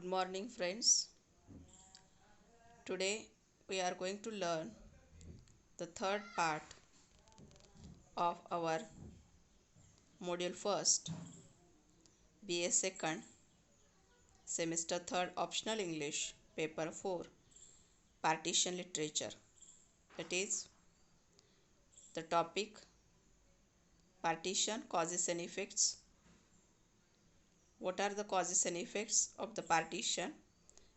Good morning, friends. Today we are going to learn the third part of our module first, BA second, semester third, optional English, paper 4, partition literature. That is the topic partition, causes and effects. What are the causes and effects of the partition?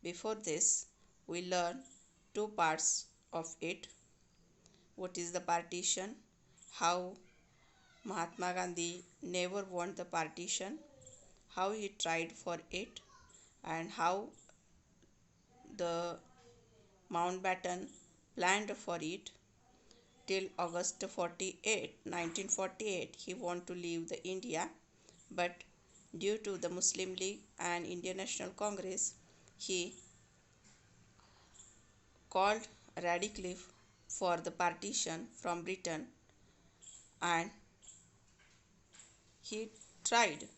Before this, we learn two parts of it. What is the partition? How Mahatma Gandhi never want the partition, how he tried for it, and how the Mountbatten planned for it. Till August 48, 1948, he wanted to leave the India, but due to the Muslim League and Indian National Congress, he called Radcliffe for the partition from Britain, and he tried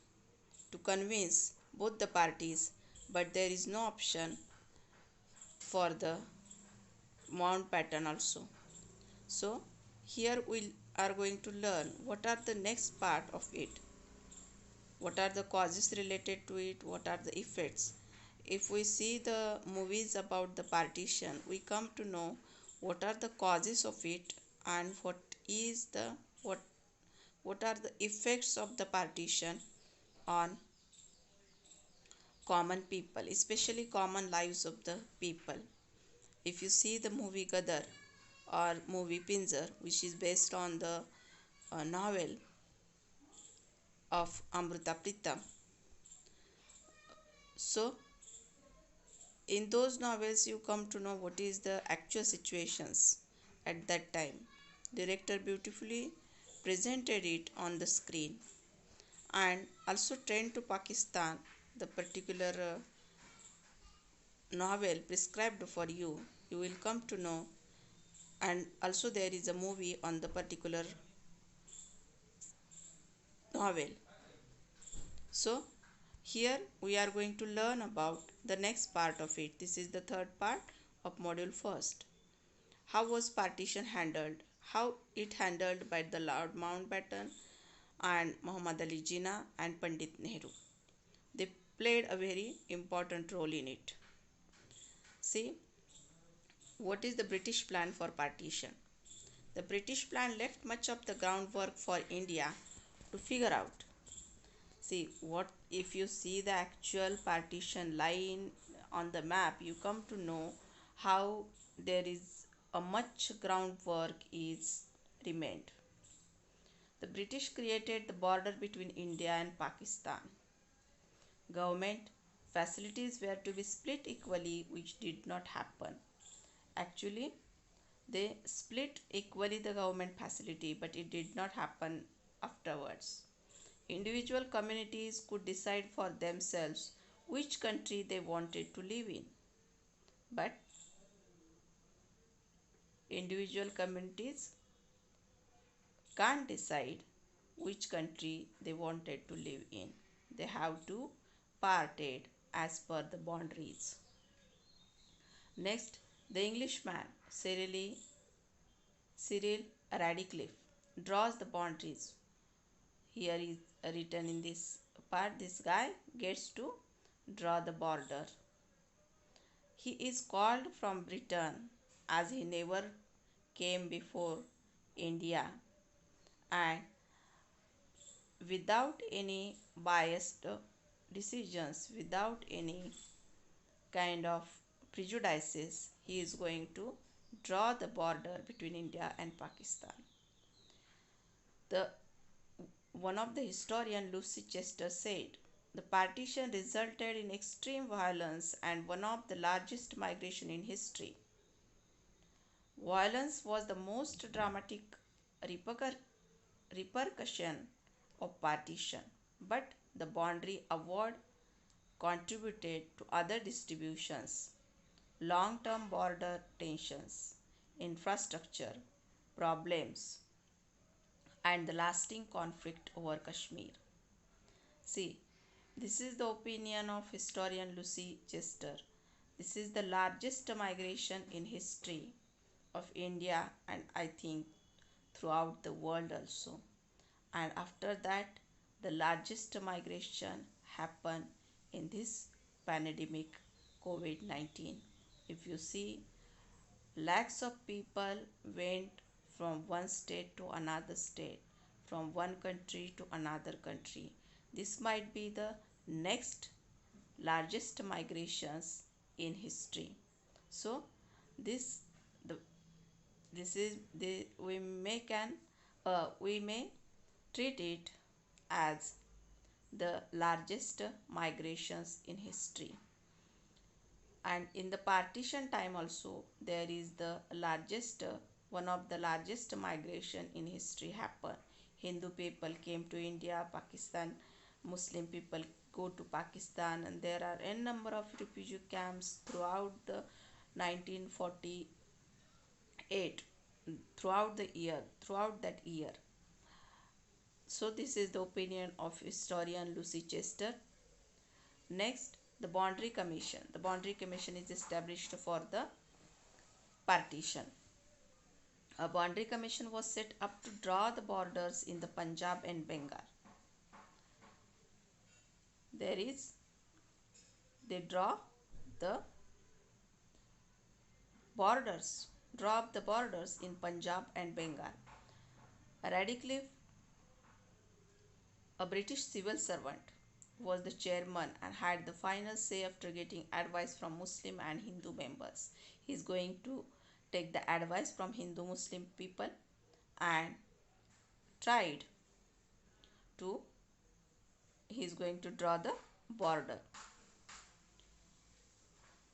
to convince both the parties, but there is no option for the Mountbatten also. So here we are going to learn what are the next part of it, what are the causes related to it, what are the effects. If we see the movies about the partition, we come to know what are the causes of it and what what are the effects of the partition on common people, especially common lives of the people. If you see the movie Gadar or movie Pinjar, which is based on the novel of Amrita Pritam, so in those novels you come to know what is the actual situations at that time. Director beautifully presented it on the screen, and also train to Pakistan, the particular novel prescribed for you, you will come to know. And also there is a movie on the particular novel. So here we are going to learn about the next part of it. This is the third part of module first. How was partition handled? How it handled by the Lord Mountbatten and Muhammad Ali Jinnah and Pandit Nehru. They played a very important role in it. See, what is the British plan for partition? The British plan left much of the groundwork for India to figure out. See, what if you see the actual partition line on the map, you come to know how there is a much groundwork is remained. The British created the border between India and Pakistan. Government facilities were to be split equally, which did not happen. Actually, they split equally the government facility, but it did not happen afterwards. Individual communities could decide for themselves which country they wanted to live in, but individual communities can't decide which country they wanted to live in. They have to part it as per the boundaries. Next, the Englishman Cyril Radcliffe draws the boundaries. Here is written in this part, this guy gets to draw the border. He is called from Britain as he never came before India, and without any biased decisions, without any kind of prejudices, he is going to draw the border between India and Pakistan. The One of the historian, Lucy Chester, said the partition resulted in extreme violence and one of the largest migration in history. Violence was the most dramatic repercussion of partition, but the boundary award contributed to other distributions, long-term border tensions, infrastructure problems, and the lasting conflict over Kashmir. See, This is the opinion of historian Lucy Chester. This is the largest migration in history of India and I think throughout the world also. And after that, the largest migration happened in this pandemic COVID-19. If you see, lakhs of people went from one state to another state, from one country to another country. This might be the next largest migrations in history. So this the this is the we may treat it as the largest migrations in history. And in the partition time also there is the largest one of the largest migration in history happened. Hindu people came to India, Pakistan Muslim people go to Pakistan, and there are n number of refugee camps throughout the 1948, throughout that year. So this is the opinion of historian Lucy Chester. Next, the Boundary Commission. The Boundary Commission is established for the partition. A boundary commission was set up to draw the borders in the Punjab and Bengal. There is, they draw the borders, draw up the borders in Punjab and Bengal. Radcliffe, a British civil servant, was the chairman and had the final say after getting advice from Muslim and Hindu members. He is going to take the advice from Hindu Muslim people and tried to he is going to draw the border.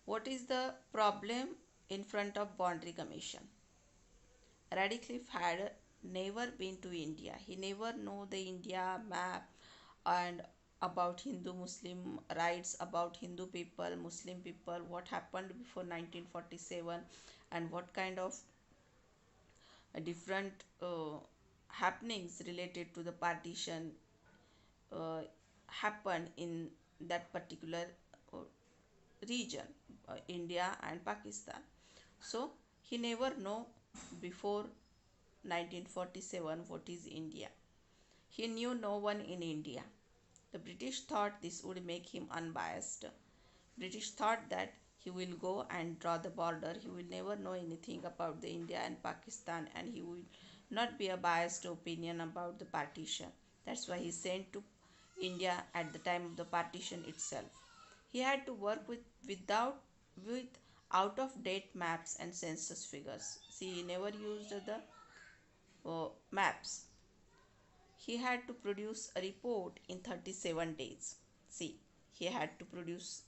What is the problem in front of boundary commission? Radcliffe had never been to India. He never know the India map and about Hindu Muslim rights, about Hindu people, Muslim people, what happened before 1947 and what kind of different happenings related to the partition uh, happened in that particular uh, region, India and Pakistan. So he never know before 1947 what is India. He knew no one in India. The British thought this would make him unbiased. British thought that he will go and draw the border. He will never know anything about the India and Pakistan, and he will not be a biased opinion about the partition. That's why he sent to India at the time of the partition itself. He had to work with out of date maps and census figures. See, he never used the maps. He had to produce a report in 37 days. See, he had to produce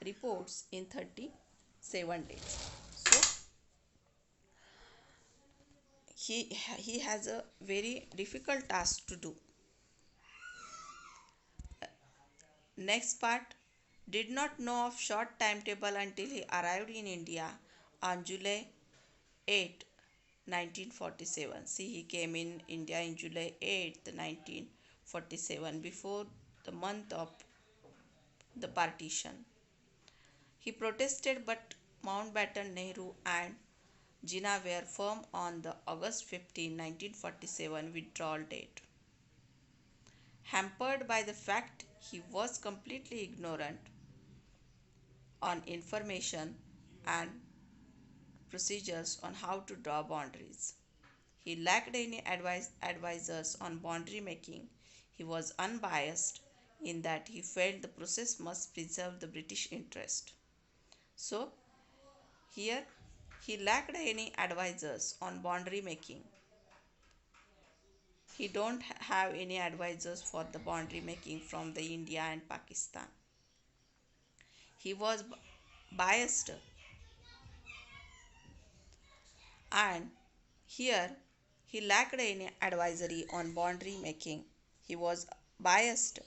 reports in 37 days. So he has a very difficult task to do. Next part, did not know of short timetable until he arrived in India on July 8, 1947. See, he came in India in July 8th, 1947, before the month of the partition. He protested, but Mountbatten, Nehru, and Jinnah were firm on the August 15, 1947 withdrawal date. Hampered by the fact he was completely ignorant on information and procedures on how to draw boundaries. He lacked any advisors on boundary making. He was unbiased in that he felt the process must preserve the British interest. So, here he lacked any advisors on boundary making. He don't have any advisors for the boundary making from the India and Pakistan. He was biased, and here he lacked any advisory on boundary making. He was biased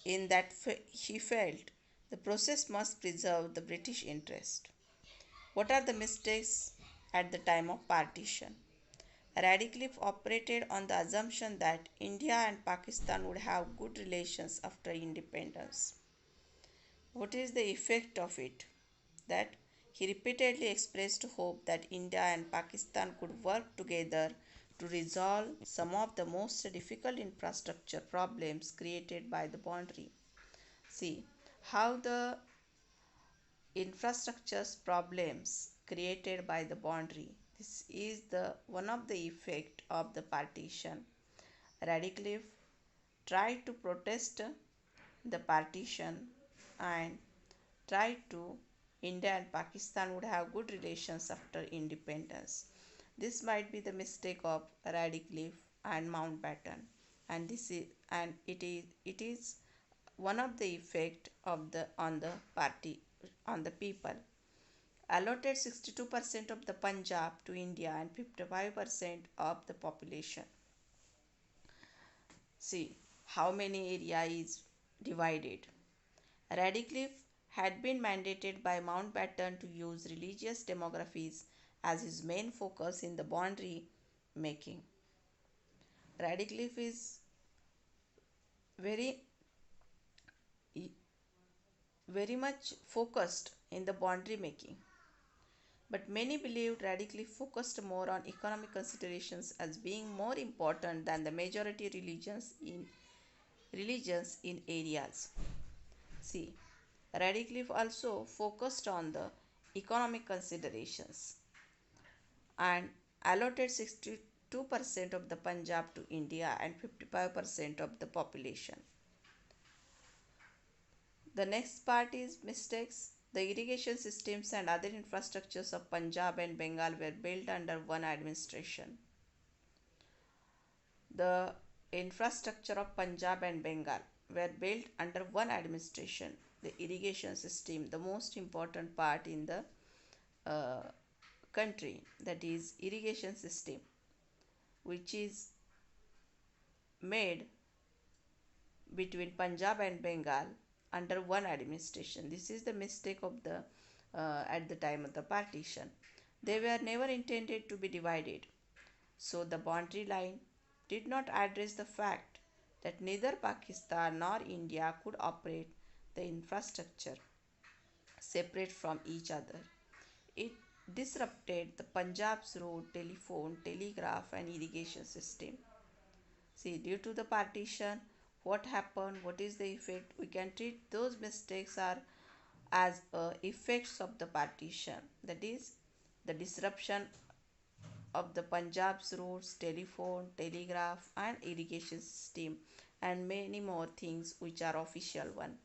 in that he felt the process must preserve the British interest. What are the mistakes at the time of partition? Radcliffe operated on the assumption that India and Pakistan would have good relations after independence. What is the effect of it? That he repeatedly expressed hope that India and Pakistan could work together to resolve some of the most difficult infrastructure problems created by the boundary. See how the infrastructures problems created by the boundary. This is the one of the effect of the partition. Radcliffe tried to protest the partition and tried to India and Pakistan would have good relations after independence. This might be the mistake of Radcliffe and Mountbatten, and it is one of the effect of the on the party on the people. Allotted 62% of the Punjab to India and 55% of the population. See how many area is divided. Radcliffe had been mandated by Mountbatten to use religious demographies as his main focus in the boundary making. Radcliffe is very very much focused in the boundary making, but many believed Radcliffe focused more on economic considerations as being more important than the majority religions in areas. See, Radcliffe also focused on the economic considerations and allotted 62% of the Punjab to India and 55% of the population. The next part is mistakes. The irrigation systems and other infrastructures of Punjab and Bengal were built under one administration. The infrastructure of Punjab and Bengal were built under one administration. The irrigation system, the most important part in the uh, country, that is irrigation system, which is made between Punjab and Bengal under one administration. This is the mistake of the at the time of the partition. They were never intended to be divided. So the boundary line did not address the fact that neither Pakistan nor India could operate the infrastructure separate from each other. It disrupted the Punjab's road, telephone, telegraph, and irrigation system. See, due to the partition, what happened, what is the effect? We can treat those mistakes are as effects of the partition. That is, the disruption of the Punjab's roads, telephone, telegraph, and irrigation system, and many more things which are official one.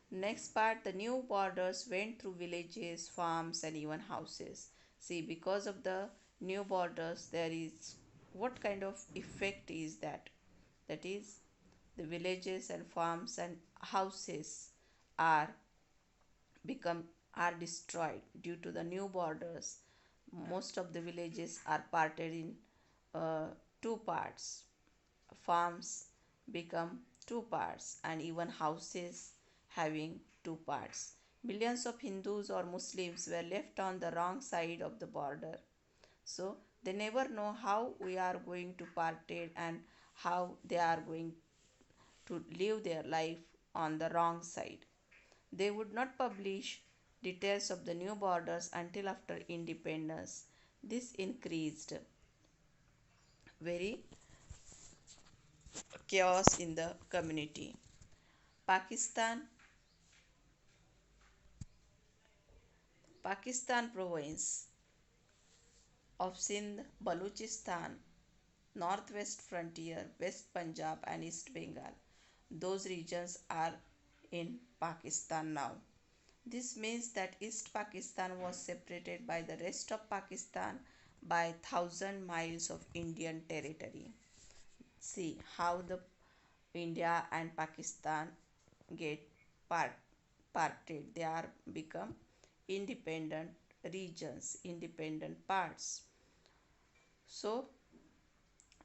Next part, the new borders went through villages, farms, and even houses. See, because of the new borders, there is what kind of effect is that? That is, the villages and farms and houses are become are destroyed due to the new borders. Most of the villages are parted in two parts. Farms become two parts, and even houses having two parts. Millions of Hindus or Muslims were left on the wrong side of the border. So they never know how we are going to parted and how they are going to live their life on the wrong side. They would not publish details of the new borders until after independence. This increased very chaos in the community. Pakistan Pakistan province of Sindh, Baluchistan, northwest frontier, West Punjab, and East Bengal. Those regions are in Pakistan now. This means that East Pakistan was separated by the rest of Pakistan by 1,000 miles of Indian territory. See how the India and Pakistan get part, parted. They are become independent regions, independent parts. So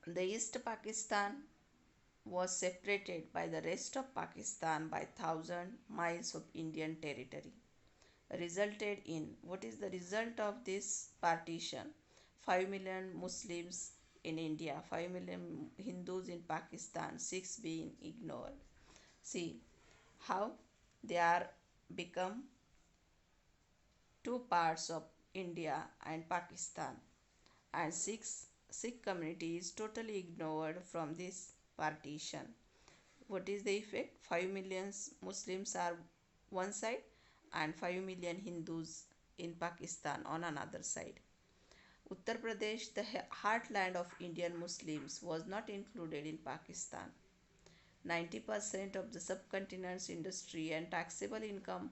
the East Pakistan was separated by the rest of Pakistan by 1,000 miles of Indian territory. Resulted in what is the result of this partition? 5 million Muslims in India, 5 million Hindus in Pakistan, 6 being ignored. See how they are become two parts of India and Pakistan, and Sikh community is totally ignored from this partition. What is the effect? 5 million Muslims are one side and 5 million Hindus in Pakistan on another side. Uttar Pradesh, the heartland of Indian Muslims, was not included in Pakistan. 90% of the subcontinent's industry and taxable income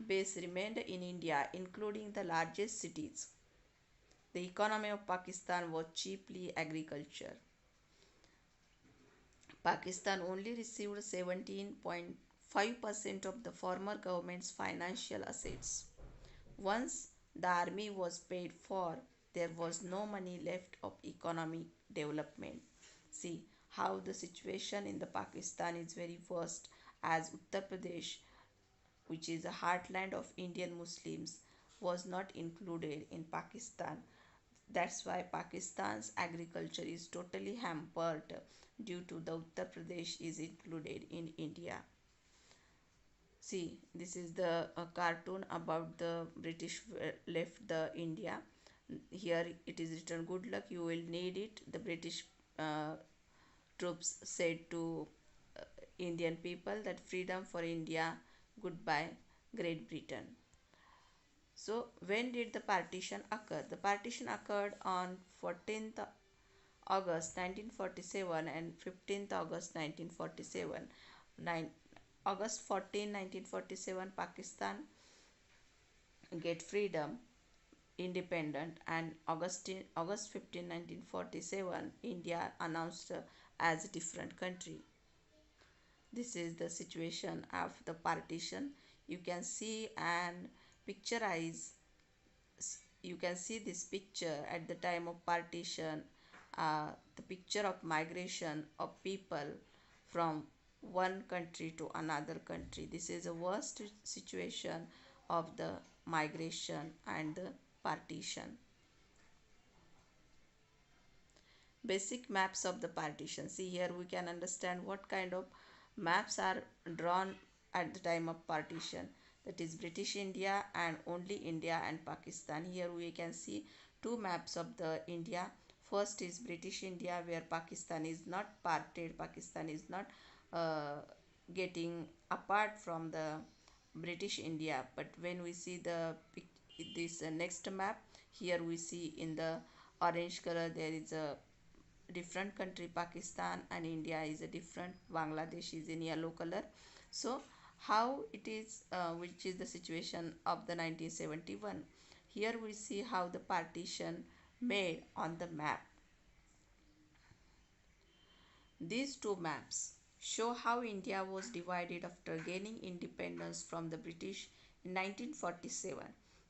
base remained in India, including the largest cities. The economy of Pakistan was chiefly agriculture. Pakistan only received 17.5% of the former government's financial assets. Once the army was paid for, there was no money left of economic development. See how the situation in the Pakistan is very worst, as Uttar Pradesh, which is a heartland of Indian Muslims, was not included in Pakistan. That's why Pakistan's agriculture is totally hampered due to the Uttar Pradesh is included in India. See, this is the cartoon about the British left the India. Here it is written, "Good luck, you will need it." The British uh, troops said to uh, Indian people that freedom for India, goodbye, Great Britain. So, when did the partition occur? The partition occurred on 14th August 1947 and 15th August 1947. 9, August 14, 1947, Pakistan get freedom, independent, and August 15, 1947, India announced as a different country. This is the situation of the partition. You can see and picturize, you can see this picture at the time of partition, the picture of migration of people from one country to another country. This is a worst situation of the migration and the partition. Basic maps of the partition. See, here we can understand what kind of maps are drawn at the time of partition. That is British India and only India and Pakistan. Here we can see two maps of the India. First is British India, where Pakistan is not parted. Pakistan is not uh, getting apart from the British India. But when we see this next map, here we see in the orange color there is a different country. Pakistan and India is a different. Bangladesh is in yellow color. So how it is, which is the situation of the 1971. Here we see how the partition made on the map. These two maps show how India was divided after gaining independence from the British in 1947.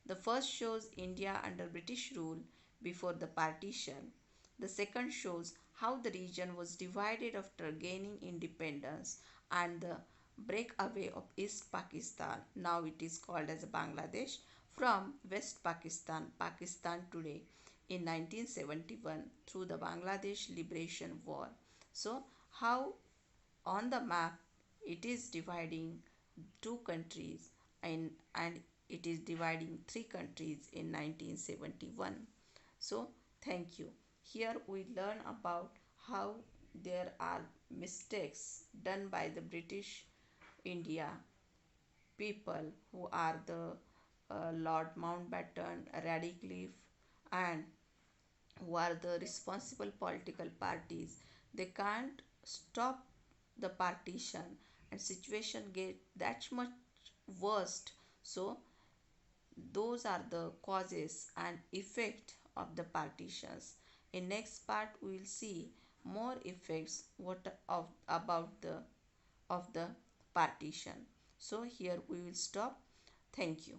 The first shows India under British rule before the partition. The second shows how the region was divided after gaining independence and the breakaway of East Pakistan, now it is called as Bangladesh, from West Pakistan, Pakistan today, in 1971 through the Bangladesh Liberation War. So, how on the map it is dividing two countries, and it is dividing three countries in 1971. So, thank you. Here we learn about how there are mistakes done by the British India people, who are the Lord Mountbatten, Radcliffe, and who are the responsible political parties. They can't stop the partition, and situation get that much worst. So those are the causes and effect of the partitions. In next part we will see more effects what of about the of the partition. So here we will stop. Thank you.